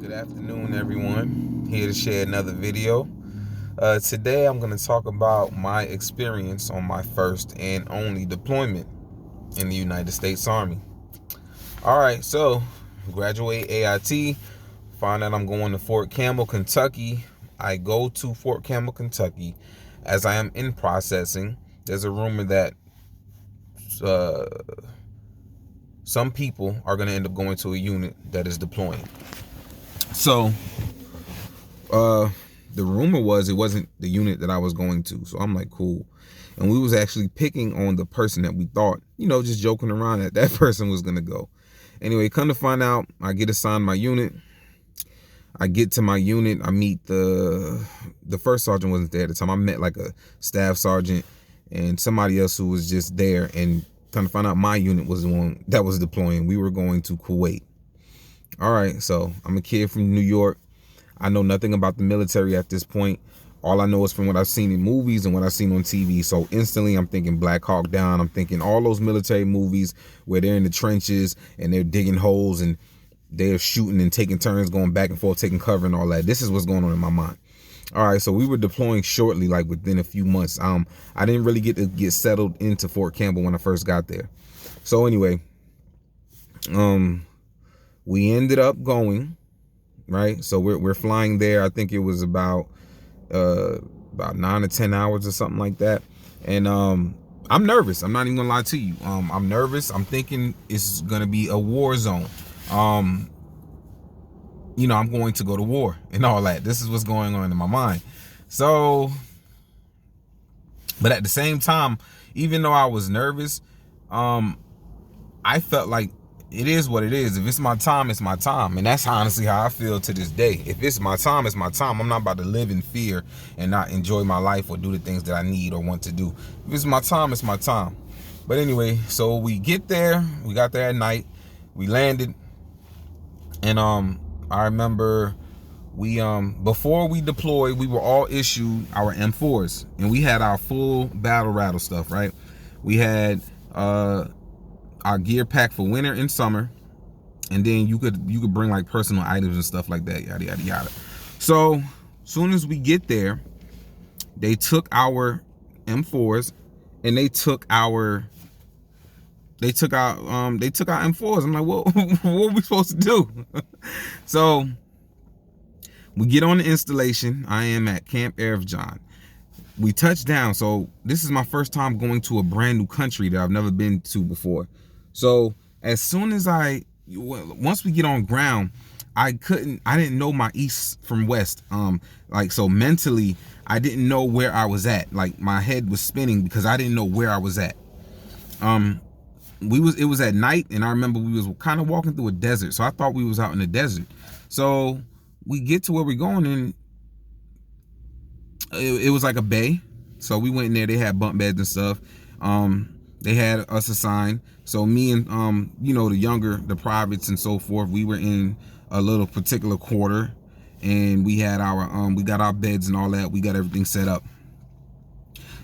Good afternoon, everyone. Here to share another video. Today, I'm going to talk about my experience on my first and only deployment in the United States Army. All right, so graduate AIT, find out I'm going to Fort Campbell, Kentucky. I go to Fort Campbell, Kentucky. As I am in processing, there's a rumor that uh, some people are going to end up going to a unit that is deploying. So, the rumor was it wasn't the unit that I was going to. So I'm like, cool. And we was actually picking on the person that we thought, just joking around that person was going to go. Anyway, come to find out, I get assigned my unit. I get to my unit. I meet the first sergeant wasn't there at the time. I met like a staff sergeant and somebody else who was just there. And come to find out my unit was the one that was deploying. We were going to Kuwait. All right, so I'm a kid from New York. I know nothing about the military at this point. All I know is from what I've seen in movies and what I've seen on TV. So instantly I'm thinking Black Hawk Down. I'm thinking all those military movies where they're in the trenches and they're digging holes and they're shooting and taking turns, going back and forth, taking cover and all that. This is what's going on in my mind. All right, so we were deploying shortly, like within a few months. I didn't really get settled into Fort Campbell when I first got there. So anyway, we ended up going. Right, so we're flying there. I think it was about 9 to 10 hours or something like that. And I'm nervous. I'm not even gonna lie to you. I'm nervous. I'm thinking it's gonna be a war zone. I'm going to go to war and all that. This is what's going on in my mind. So, but at the same time, even though I was nervous, I felt like it is what it is. If it's my time, it's my time. And that's honestly how I feel to this day. If it's my time, it's my time. I'm not about to live in fear and not enjoy my life or do the things that I need or want to do. If it's my time, it's my time. But anyway, so we get there. We got there at night. We landed. And I remember we before we deployed, we were all issued our M4s. And we had our full battle rattle stuff, right? We had our gear pack for winter and summer, and then you could bring like personal items and stuff like that, yada yada yada. So soon as we get there, they took our M4s and they took our M4s. I'm like, what are we supposed to do? So we get on the installation. I am at Camp Arif John. We touch down. So this is my first time going to a brand new country that I've never been to before. So as soon as once we get on ground, I didn't know my east from west. So mentally, I didn't know where I was at. Like my head was spinning because I didn't know where I was at. It was at night, and I remember we was kind of walking through a desert. So I thought we was out in the desert. So we get to where we're going, and it was like a bay. So we went in there. They had bunk beds and stuff. They had us assigned. So me and the privates and so forth, we were in a little particular quarter, and we had our we got our beds and all that. We got everything set up.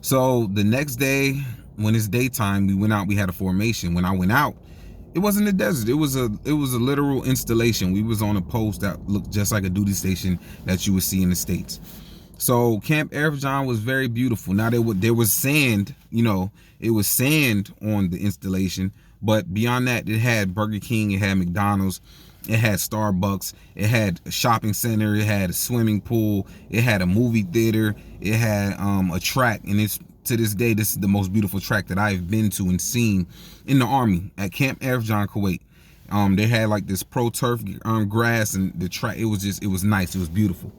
So the next day, when it's daytime, we went out. We had a formation. When I went out, it wasn't a desert. It was a literal installation. We was on a post that looked just like a duty station that you would see in the States. So Camp Arif John was very beautiful. Now there was sand, it was sand on the installation, but beyond that, it had Burger King, it had McDonald's, it had Starbucks, it had a shopping center, it had a swimming pool, it had a movie theater, it had a track, and it's to this day, this is the most beautiful track that I've been to and seen in the Army at Camp Arif John, Kuwait. They had like this pro turf grass, and the track, it was nice, it was beautiful.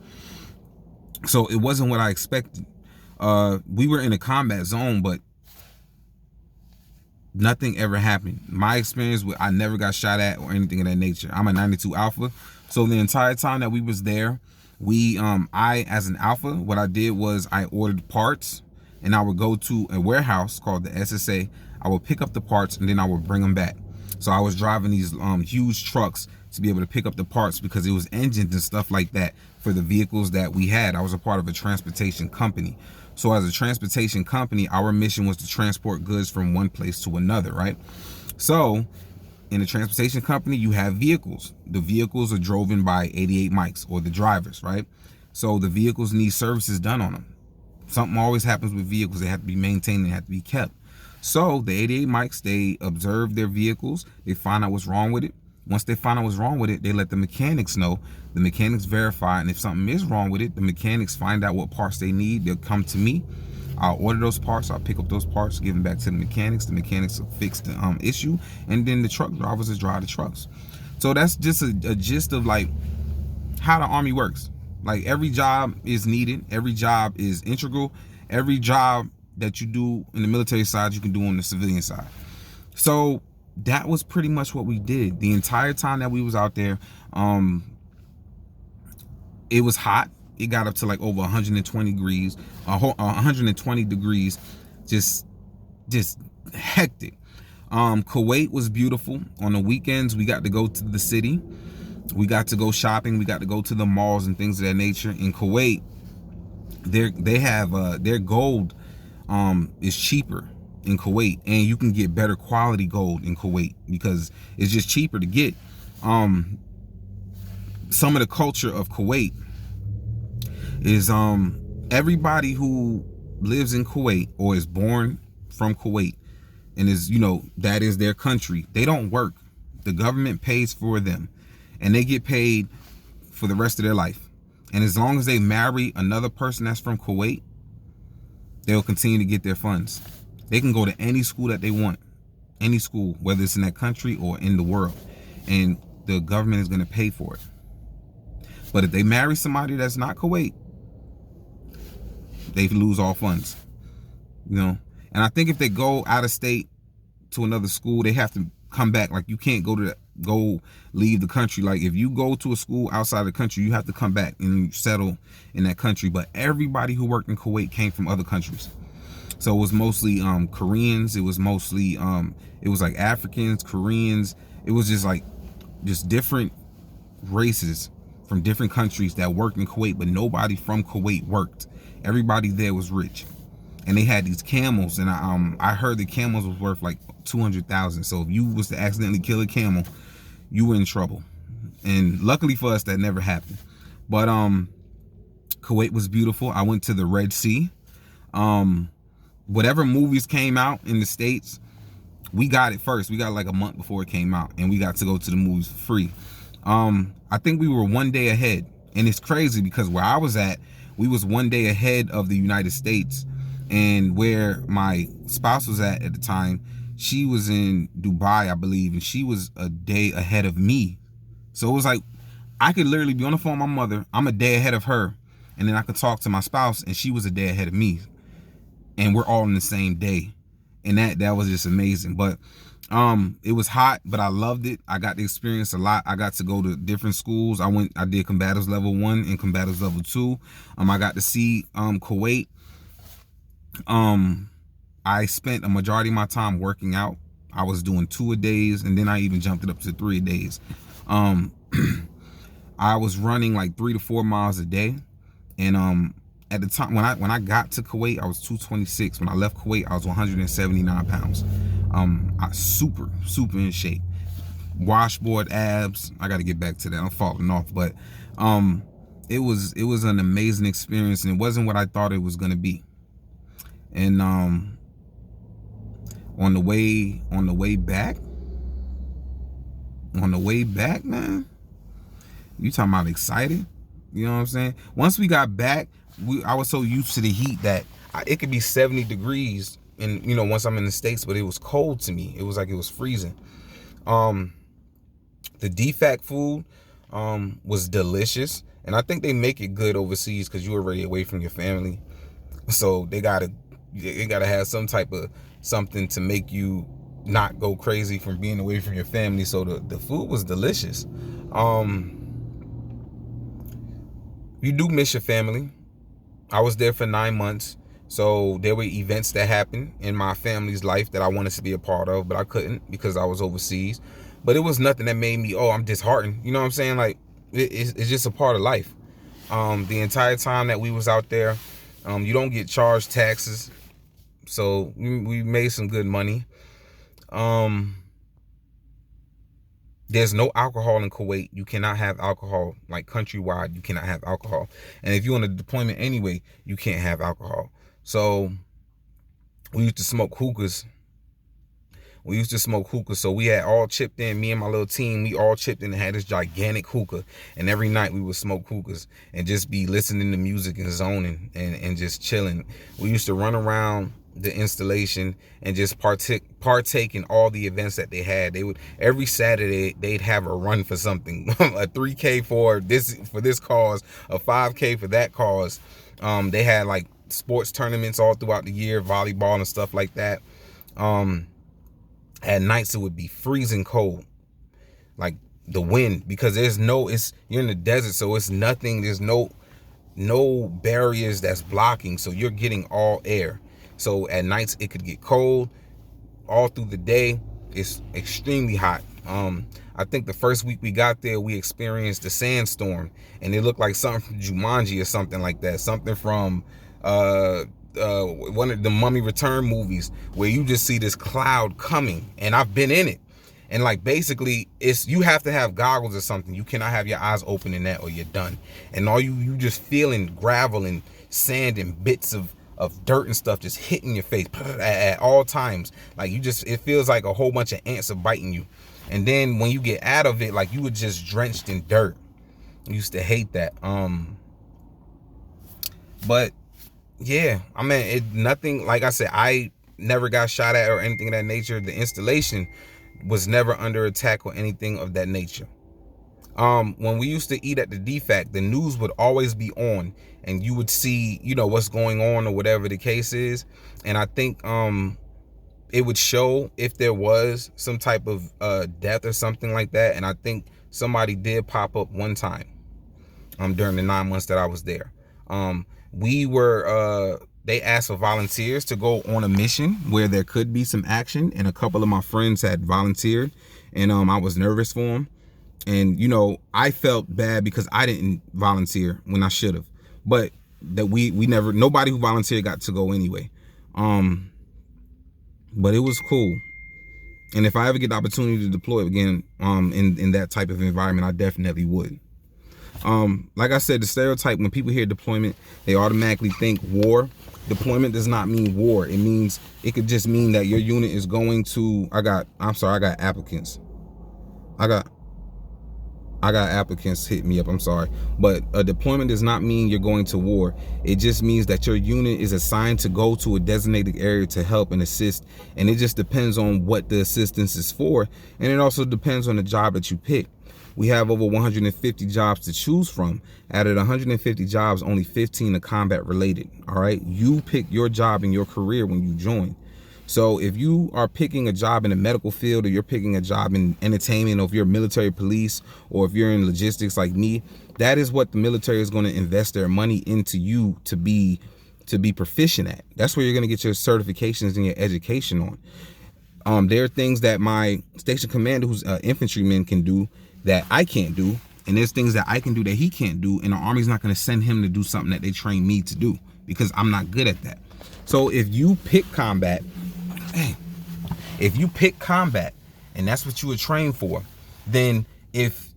So it wasn't what I expected. We were in a combat zone, but nothing ever happened. My experience I never got shot at or anything of that nature. I'm a 92 Alpha. So the entire time that we was there, I as an Alpha, what I did was I ordered parts, and I would go to a warehouse called the SSA. I would pick up the parts, and then I would bring them back. So I was driving these huge trucks to be able to pick up the parts because it was engines and stuff like that for the vehicles that we had. I was a part of a transportation company. So as a transportation company, our mission was to transport goods from one place to another, right? So in a transportation company, you have vehicles. The vehicles are driven by 88 mics, or the drivers, right? So the vehicles need services done on them. Something always happens with vehicles. They have to be maintained, they have to be kept. So the 88 mics, they observe their vehicles, they find out what's wrong with it. Once they find out what's wrong with it, they let the mechanics know. The mechanics verify, and if something is wrong with it, the mechanics find out what parts they need. They'll come to me. I'll order those parts, I'll pick up those parts, give them back to the mechanics will fix the issue, and then the truck drivers will drive the trucks. So that's just a gist of like how the Army works. Like, every job is needed, every job is integral, every job that you do in the military side, you can do on the civilian side. So that was pretty much what we did the entire time that we was out there. It was hot. It got up to like over 120 degrees, 120 degrees, just hectic. Kuwait was beautiful. On the weekends, we got to go to the city. We got to go shopping. We got to go to the malls and things of that nature. In Kuwait, they have their gold is cheaper in Kuwait, and you can get better quality gold in Kuwait because it's just cheaper to get. Some of the culture of Kuwait is everybody who lives in Kuwait or is born from Kuwait and is, that is their country. They don't work. The government pays for them, and they get paid for the rest of their life. And as long as they marry another person that's from Kuwait, they'll continue to get their funds. They can go to any school that they want, any school, whether it's in that country or in the world, and the government is going to pay for it. But if they marry somebody that's not Kuwait, they lose all funds, And I think if they go out of state to another school, they have to come back. Like, you can't go leave the country. Like, if you go to a school outside the country, you have to come back and settle in that country. But everybody who worked in Kuwait came from other countries. So it was mostly Koreans. It was mostly it was like Africans, Koreans. It was just different races from different countries that worked in Kuwait, but nobody from Kuwait worked. Everybody there was rich, and they had these camels, and I heard the camels was worth like 200,000. So if you was to accidentally kill a camel, you were in trouble. And luckily for us, that never happened. But Kuwait was beautiful. I went to the Red Sea. Whatever movies came out in the States, we got it first. We got like a month before it came out, and we got to go to the movies for free. I think we were one day ahead, and it's crazy because where I was at, we was one day ahead of the United States, and where my spouse was at the time, she was in Dubai, I believe, and she was a day ahead of me. So it was like, I could literally be on the phone with my mother, I'm a day ahead of her, and then I could talk to my spouse, and she was a day ahead of me, and we're all in the same day. And that was just amazing. But it was hot, but I loved it. I got to experience a lot. I got to go to different schools. I did combatives level 1 and combatives level 2. I got to see Kuwait. I spent a majority of my time working out. I was doing 2 a days, and then I even jumped it up to 3 a days. I was running like 3 to 4 miles a day, and at the time when I got to Kuwait, I was 226. When I left Kuwait, I was 179 pounds. I super in shape. Washboard abs. I got to get back to that. I'm falling off, but it was an amazing experience, and it wasn't what I thought it was gonna be. And on the way back, man, you talking about excited? You know what I'm saying? Once we got back, I was so used to the heat that it could be 70 degrees, and once I'm in the States, but it was cold to me. It was like it was freezing. The DFAC food was delicious, and I think they make it good overseas because you're already away from your family, so they gotta have some type of something to make you not go crazy from being away from your family. So the food was delicious. You do miss your family. I was there for 9 months, so there were events that happened in my family's life that I wanted to be a part of, but I couldn't because I was overseas. But it was nothing that made me, I'm disheartened. You know what I'm saying? Like, it's just a part of life. The entire time that we was out there, you don't get charged taxes, so we made some good money. There's no alcohol in Kuwait. You cannot have alcohol, like countrywide. You cannot have alcohol. And if you're on a deployment anyway, you can't have alcohol. So we used to smoke hookahs. So we had all chipped in, me and my little team, we all chipped in and had this gigantic hookah. And every night we would smoke hookahs and just be listening to music and zoning and just chilling. We used to run around the installation and just partake in all the events that they had. They would, every Saturday they'd have a run for something, a 3K for this cause, a 5K for that cause. They had like sports tournaments all throughout the year, volleyball and stuff like that. At nights it would be freezing cold, like the wind, because you're in the desert, so it's nothing, there's no barriers that's blocking, so you're getting all air. So at nights it could get cold. All through the day it's extremely hot. I think the first week we got there, we experienced a sandstorm, and it looked like something from Jumanji or something like that, something from one of the Mummy Return movies, where you just see this cloud coming, and I've been in it. And like basically you have to have goggles or something. You cannot have your eyes open in that or you're done. And all you just feeling gravel and sand and bits of dirt and stuff just hitting your face at all times. Like it feels like a whole bunch of ants are biting you. And then when you get out of it, like you were just drenched in dirt. I used to hate that. But yeah, I mean, nothing, like I said, I never got shot at or anything of that nature. The installation was never under attack or anything of that nature. When we used to eat at the DFAC, the news would always be on, and you would see, what's going on or whatever the case is. And I think it would show if there was some type of death or something like that. And I think somebody did pop up one time during the 9 months that I was there. They asked for volunteers to go on a mission where there could be some action, and a couple of my friends had volunteered, and I was nervous for them. And I felt bad because I didn't volunteer when I should have, but that nobody who volunteered got to go anyway. But it was cool. And if I ever get the opportunity to deploy again in that type of environment, I definitely would. Like I said, the stereotype, when people hear deployment, they automatically think war. Deployment does not mean war. It could just mean that your unit is going to, I got applicants. I got applicants hit me up, I'm sorry. But a deployment does not mean you're going to war. It just means that your unit is assigned to go to a designated area to help and assist. And it just depends on what the assistance is for. And it also depends on the job that you pick. We have over 150 jobs to choose from. Out of the 150 jobs, only 15 are combat related. All right. You pick your job in your career when you join. So if you are picking a job in the medical field, or you're picking a job in entertainment, or if you're military police, or if you're in logistics like me, that is what the military is going to invest their money into you to be proficient at. That's where you're going to get your certifications and your education on. There are things that my station commander, who's an infantryman, can do that I can't do, and there's things that I can do that he can't do, and the Army's not going to send him to do something that they train me to do, because I'm not good at that. So if you pick combat, and that's what you were trained for, then if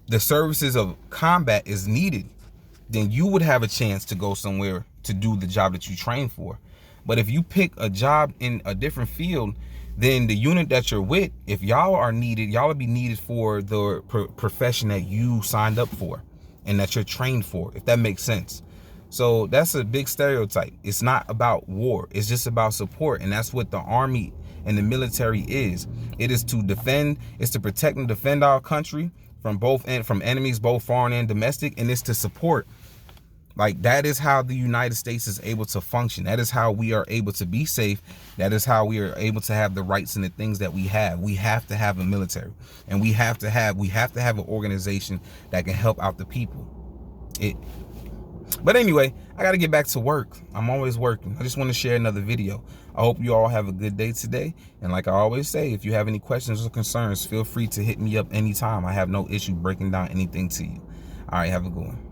the services of combat is needed, then you would have a chance to go somewhere to do the job that you trained for. But if you pick a job in a different field, then the unit that you're with, if y'all are needed, y'all will be needed for the profession that you signed up for and that you're trained for, if that makes sense. So that's a big stereotype. It's not about war. It's just about support. And that's what the Army and the military is. It is to defend, it's to protect and defend our country from enemies, both foreign and domestic. And it's to support. Like, that is how the United States is able to function. That is how we are able to be safe. That is how we are able to have the rights and the things that we have. We have to have a military, and we have to have an organization that can help out the people. But anyway, I got to get back to work. I'm always working. I just want to share another video. I hope you all have a good day today. And like I always say, if you have any questions or concerns, feel free to hit me up anytime. I have no issue breaking down anything to you. All right, have a good one.